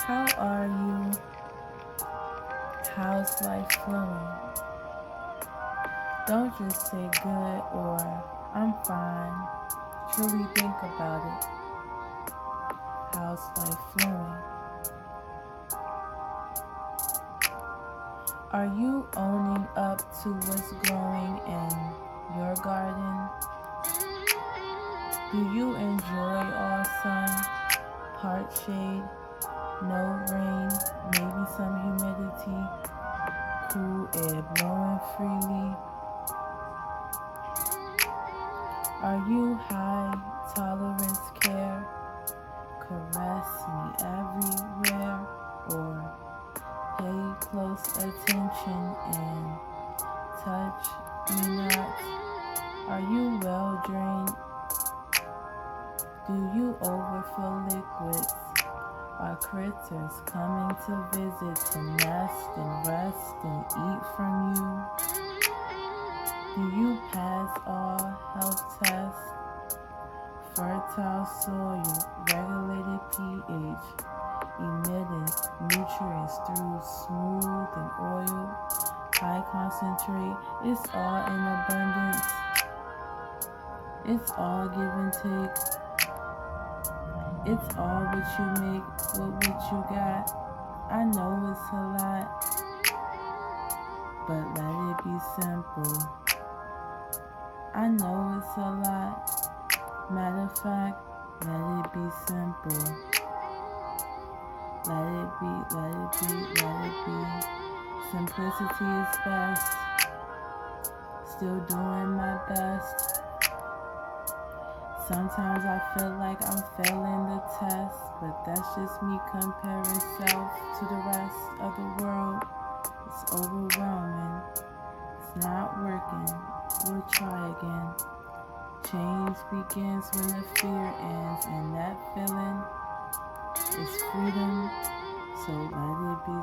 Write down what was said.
How are you? How's life flowing? Don't just say good or I'm fine. Truly think about it. How's life flowing? Are you owning up to what's growing in your garden? Do you enjoy all sun, part shade, no rain, maybe some humidity, cool air blowing freely? Are you high tolerance care? Caress me everywhere, or pay close attention and touch me not? Are you well drained? Do you overflow liquids? Are critters coming to visit to nest and rest and eat from you? Do you pass all health tests? Fertile soil, regulated pH, emitting nutrients through smooth and oil, high concentrate. It's all in abundance. It's all give and take. It's all what you make with what you got. I know it's a lot, but let it be simple. I know it's a lot. Matter of fact, let it be simple. Let it be, let it be, let it be. Simplicity is best. Still doing my best. Sometimes I feel like I'm failing the test, but that's just me comparing self to the rest of the world. It's overwhelming. It's not working. We'll try again. Change begins when the fear ends, and that feeling is freedom. So let it be